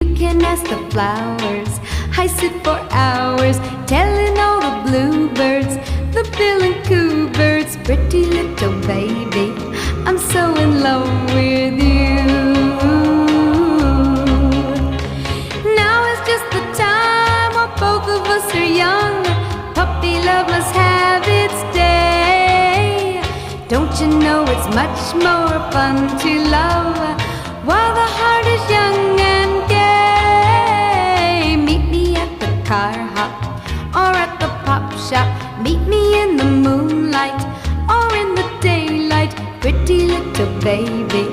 You can ask the flowers. I sit for hours telling all the bluebirds, the bill and coo birds, pretty little baby, I'm so in love with you. Now is just the time while both of us are young. Puppy love must have its day. Don't you know it's much more fun to love while the heart is young and gay? Meet me at the car hop or at the pop shop. Meet me in the moonlight or in the daylight, pretty little baby,